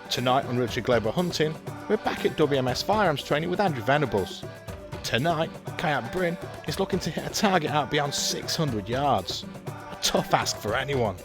Tonight on Realtree Global Hunting, we're back at WMS Firearms Training with Andrew Venables. Tonight, kayak Bryn is looking to hit a target out beyond 600 yards. A tough ask for anyone.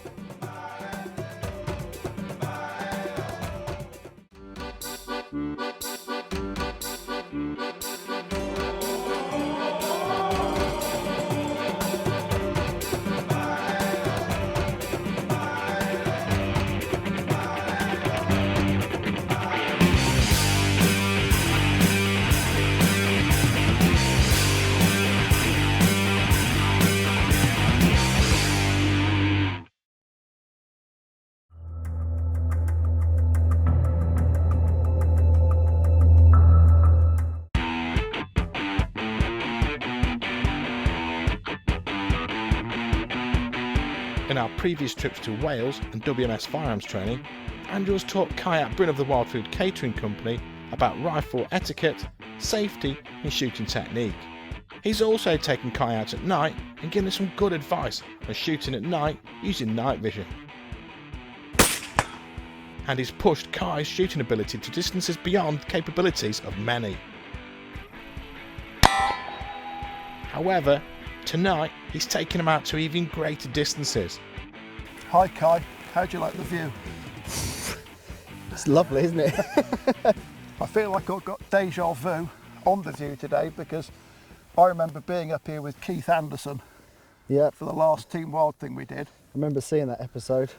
In our previous trips to Wales and WMS Firearms Training, Andrew has taught kayak Bryn of the Wild Food Catering Company about rifle etiquette, safety and shooting technique. He's also taken Kai out at night and given us some good advice on shooting at night using night vision. And he's pushed Kai's shooting ability to distances beyond the capabilities of many. However, tonight he's taken him out to even greater distances. Hi Kai, how do you like the view? It's lovely, isn't it? I feel like I've got deja vu on the view today because I remember being up here with Keith Anderson for the last Team Wild thing we did. I remember seeing that episode.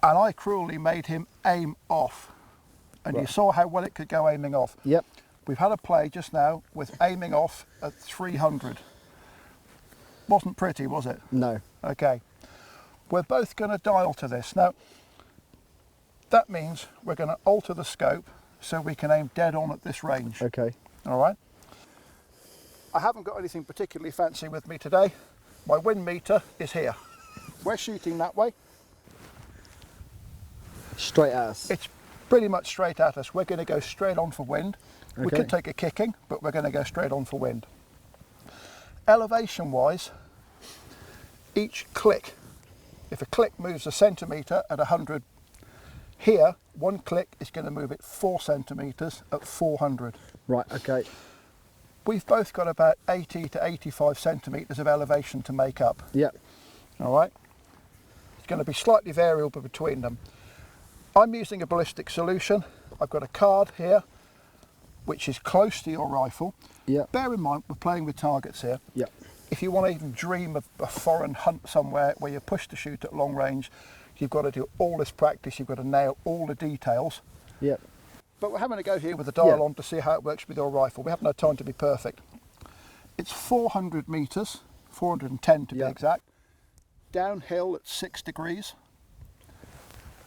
And I cruelly made him aim off. And you saw how well it could go aiming off. Yep. We've had a play just now with aiming off at 300. Wasn't pretty, was it? No. Okay. We're both going to dial to this. Now, that means we're going to alter the scope so we can aim dead on at this range. Okay. All right. I haven't got anything particularly fancy with me today. My wind meter is here. We're shooting that way. Straight at us. It's pretty much straight at us. We're going to go straight on for wind. Okay. We could take a kicking, but we're going to go straight on for wind. Elevation wise, each click, if a click moves a centimetre at 100, here one click is going to move it 4 centimetres at 400. Right, okay. We've both got about 80 to 85 centimetres of elevation to make up. Yep. All right. It's going to be slightly variable between them. I'm using a ballistic solution. I've got a card here which is close to your rifle. Yep. Bear in mind we're playing with targets here. Yep. If you want to even dream of a foreign hunt somewhere where you're pushed to shoot at long range, you've got to do all this practice, you've got to nail all the details. Yep. But we're having to go here with the dial on to see how it works with your rifle. We haven't had time to be perfect. It's 400 metres, 410 to be exact, downhill at 6 degrees,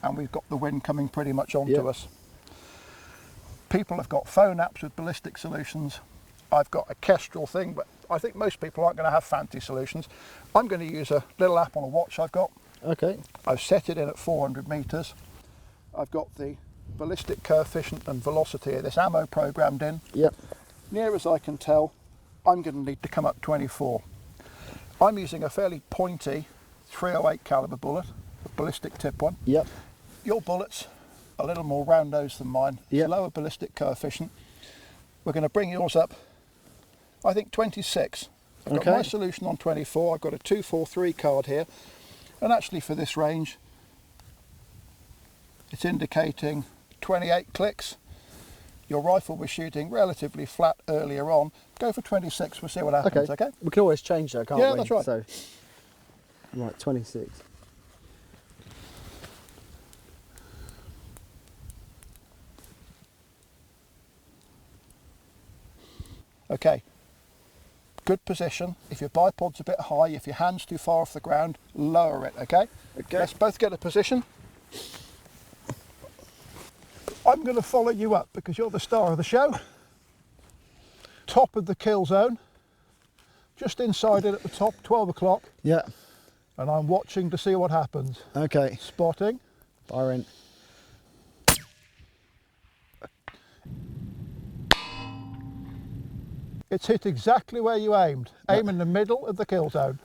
and we've got the wind coming pretty much onto us. People have got phone apps with ballistic solutions. I've got a Kestrel thing, but I think most people aren't going to have fancy solutions. I'm going to use a little app on a watch I've got. Okay. I've set it in at 400 metres. I've got the ballistic coefficient and velocity of this ammo programmed in. Yep. Near as I can tell, I'm going to need to come up 24. I'm using a fairly pointy 308 caliber bullet, a ballistic tip one. Yep. Your bullet's a little more round nose than mine. It's lower ballistic coefficient. We're going to bring yours up, I think 26. I've got my solution on 24. I've got a 243 card here, and actually for this range it's indicating 28 clicks. Your rifle was shooting relatively flat earlier on. Go for 26, we'll see what happens, okay? We can always change that, can't we? Yeah, that's right. So, right, 26. Okay, good position. If your bipod's a bit high, if your hand's too far off the ground, lower it, okay? Let's both get a position. I'm going to follow you up because you're the star of the show. Top of the kill zone, just inside it at the top, 12 o'clock. Yeah. And I'm watching to see what happens. Okay. Spotting. Firing. It's hit exactly where you aimed. Aim in the middle of the kill zone.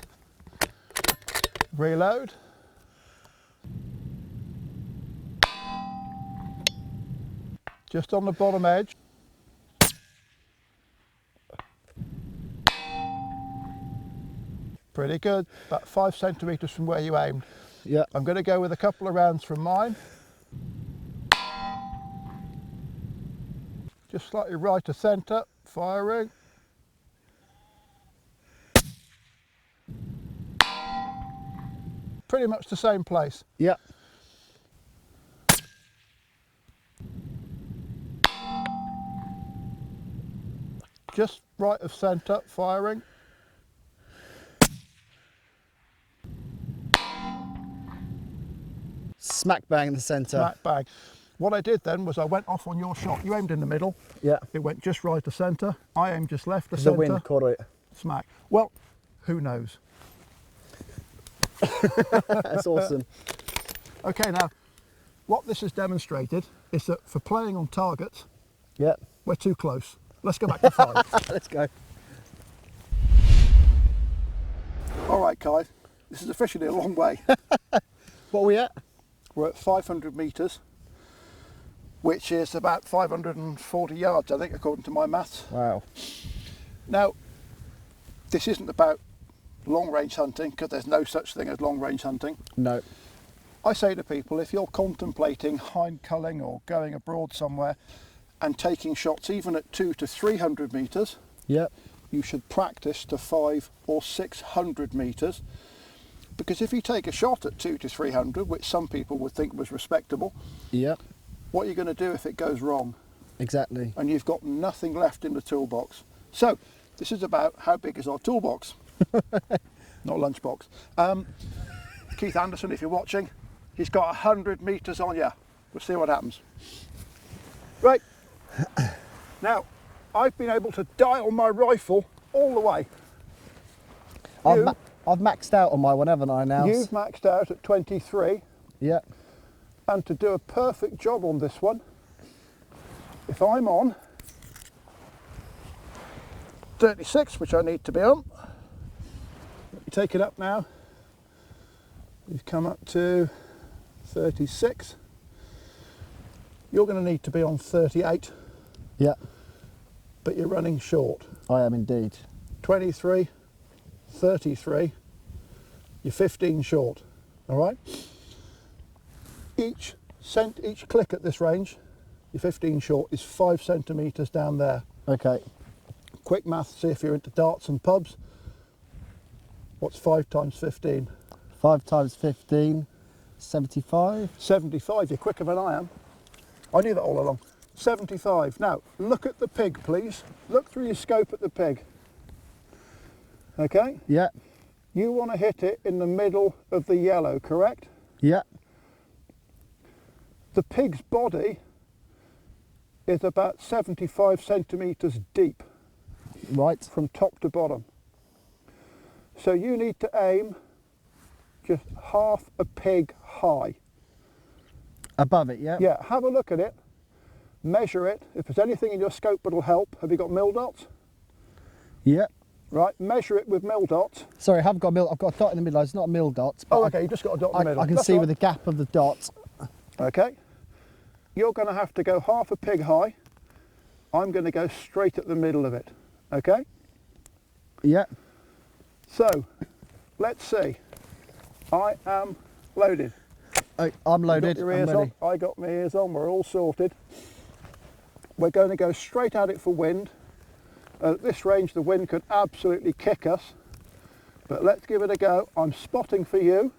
Reload. Just on the bottom edge. Pretty good, about 5 centimetres from where you aimed. Yeah. I'm going to go with a couple of rounds from mine. Just slightly right of centre, firing. Pretty much the same place. Yeah. Just right of centre, firing. Smack bang in the centre. Smack bang. What I did then was I went off on your shot. You aimed in the middle. Yeah. It went just right of centre. I aimed just left of The centre. wind caught it. Smack. Well, who knows? That's awesome. Okay, now, what this has demonstrated is that for playing on targets, Yeah. we're too close. Let's go back to 5. Let's go. All right, Kai, this is officially a long way. What are we at? We're at 500 metres, which is about 540 yards, I think, according to my maths. Wow. Now, this isn't about long range hunting, because there's no such thing as long range hunting. No. I say to people, if you're contemplating hind culling or going abroad somewhere and taking shots even at 200 to 300 metres, Yeah. you should practice to 500 or 600 metres, because if you take a shot at 200 to 300, which some people would think was respectable, Yeah. what are you going to do if it goes wrong Exactly. and you've got nothing left in the toolbox? So this is about how big is our toolbox, not lunchbox. Keith Anderson, if you're watching, he's got 100 metres on you. We'll see what happens. Right, now I've been able to dial my rifle all the way. I've maxed out on my one, haven't I now? You've maxed out at 23, Yeah. and to do a perfect job on this one, if I'm on 36, which I need to be on, you take it up now, you've come up to 36, you're going to need to be on 38, Yeah. but you're running short. I am indeed. 23, 33, you're 15 short, all right? Each click at this range, you're 15 short, is 5 centimetres down there. Okay. Quick math, see if you're into darts and pubs. What's 5 times 15? 5 times 15, 75. 75, you're quicker than I am. I knew that all along. 75. Now, look at the pig, please. Look through your scope at the pig. Okay? Yeah. You want to hit it in the middle of the yellow, correct? Yeah. The pig's body is about 75 centimetres deep Right. from top to bottom. So you need to aim just half a pig high. Above it, yeah? Yeah, have a look at it, measure it. If there's anything in your scope that'll help, have you got mil dots? Yeah. Right, measure it with mil dots. Sorry, I've got a dot in the middle. It's not a mil dot. Oh, okay, you've just got a dot in the middle. I can That's see right. with the gap of the dot. Okay, you're going to have to go half a pig high. I'm going to go straight at the middle of it, okay? Yeah. So, let's see. I am loaded. I'm You loaded. got your I'm ears ready. on. I got my ears on. We're all sorted. We're going to go straight at it for wind. At this range, the wind could absolutely kick us, but let's give it a go. I'm spotting for you.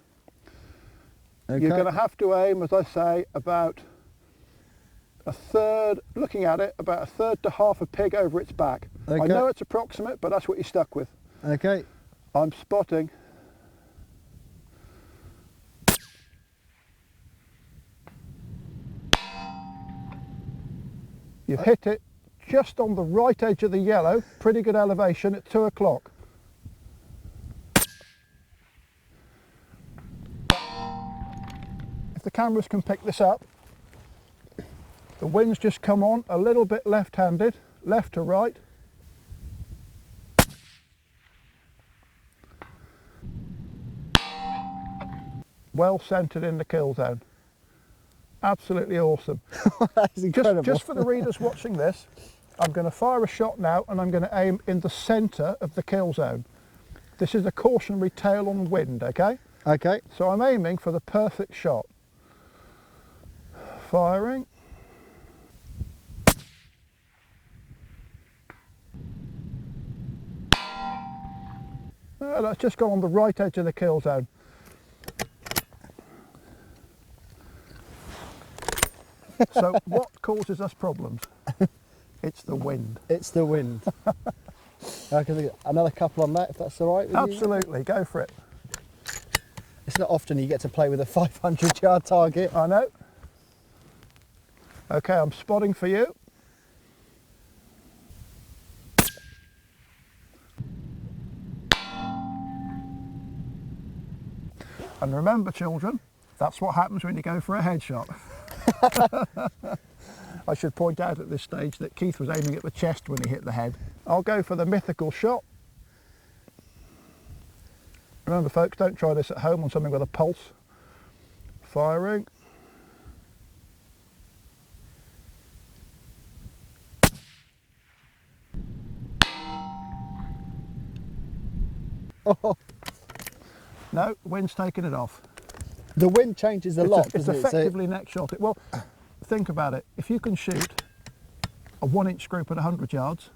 Okay. You're going to have to aim, as I say, about a third, looking at it, about a third to half a pig over its back. I Okay. know it's approximate, but that's what you're stuck with. Okay. I'm spotting. You've hit it just on the right edge of the yellow, pretty good elevation at 2 o'clock. If the cameras can pick this up, the wind's just come on a little bit left-handed, left to right. Well centred in the kill zone. Absolutely awesome. That is incredible. Just for the readers watching this, I'm going to fire a shot now and I'm going to aim in the centre of the kill zone. This is a cautionary tail on wind, okay? Okay. So I'm aiming for the perfect shot. Firing. That's just gone on the right edge of the kill zone. So what causes us problems? It's the wind. It's the wind. I can think another couple on that, if that's all right with you? Absolutely, go for it. It's not often you get to play with a 500-yard target. I know. Okay, I'm spotting for you. And remember, children, that's what happens when you go for a headshot. I should point out at this stage that Keith was aiming at the chest when he hit the head. I'll go for the mythical shot. Remember, folks, don't try this at home on something with a pulse. Firing. Oh, No, wind's taking it off. the wind changes a lot, It's doesn't it? So- effectively neck shot. Well, think about it. If you can shoot a 1-inch group at 100 yards,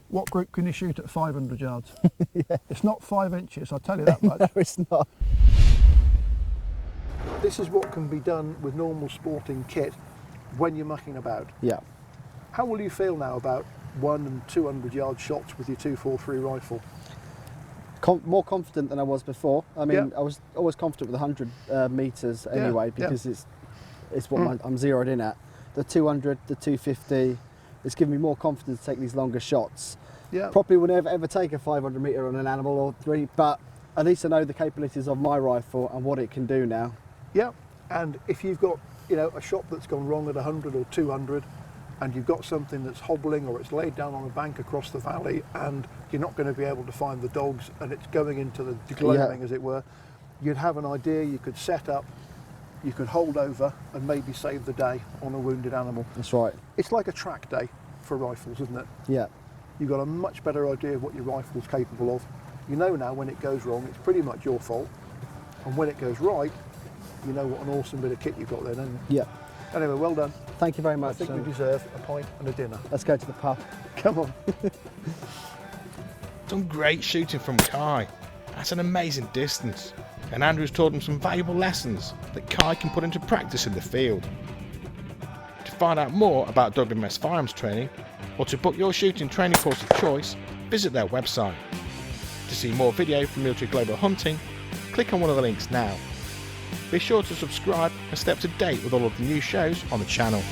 what group can you shoot at 500 yards? Yeah. It's not 5 inches, I'll tell you that much. No, it's not. This is what can be done with normal sporting kit when you're mucking about. Yeah. How will you feel now about 100 and 200 yard shots with your 243 rifle? More confident than I was before. I mean, Yeah. I was always confident with 100 metres anyway, yeah. because it's what I'm zeroed in at. The 200, the 250, it's given me more confidence to take these longer shots. Yeah. Probably will never ever take a 500 metre on an animal or 3, but at least I know the capabilities of my rifle and what it can do now. Yeah, and if you've got, you know, a shot that's gone wrong at 100 or 200, and you've got something that's hobbling or it's laid down on a bank across the valley, and you're not going to be able to find the dogs, and it's going into the degloaming, as it were, you'd have an idea. You could set up, you could hold over, and maybe save the day on a wounded animal. That's right. It's like a track day for rifles, isn't it? Yeah. You've got a much better idea of what your rifle's capable of. You know now when it goes wrong, it's pretty much your fault, and when it goes right, you know what an awesome bit of kit you've got there, don't you? Yeah. Anyway, well done. Thank you very I much. think we deserve a pint and a dinner. Let's go to the pub. Come on. Some great shooting from Kai. That's an amazing distance. And Andrew's taught him some valuable lessons that Kai can put into practice in the field. To find out more about WMS Firearms Training, or to book your shooting training course of choice, visit their website. To see more video from Realtree Global Hunting, click on one of the links now. Be sure to subscribe and stay up to date with all of the new shows on the channel.